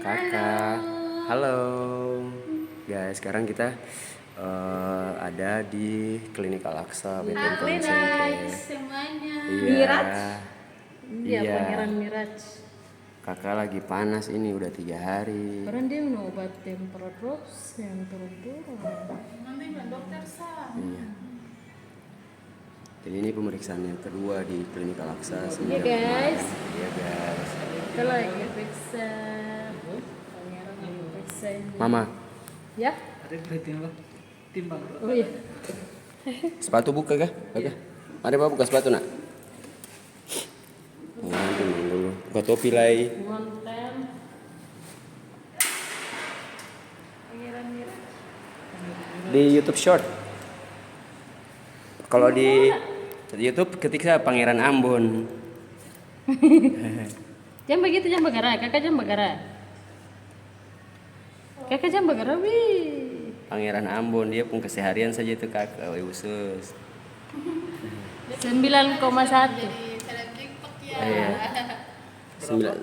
Kakak. Halo. Guys, sekarang kita ada di Klinik Al-Aqsa Badminton Center. Semuanya. Iya. Miraj. Iya. Pangeran Miraj. Kakak lagi panas ini udah 3 hari. Orang dia minum obat temperatur yang turun-turun. Nanti kan dokter sah. Iya. Jadi ini pemeriksaan yang kedua di Klinik Al-Aqsa. Iya guys. Iya guys. Kita lagi periksa. Pangeran lagi periksa ini. Mama, Ya? Ada perhatian lah. Timbang. Oh iya. sepatu buka kah? Kakak. Mari Pak buka sepatu nak. Timbang dulu. Buka topi lagi. Konten. Pangeran Miraj. Di YouTube Short. Kalau di YouTube ketika Pangeran Ambon. Jangan begitu, jangan bergerak. Kakak jangan bergerak. Kakak jangan bergerak, wih. Pangeran Ambon dia pun keseharian saja itu kakak, usus. 9,1. Iya. 9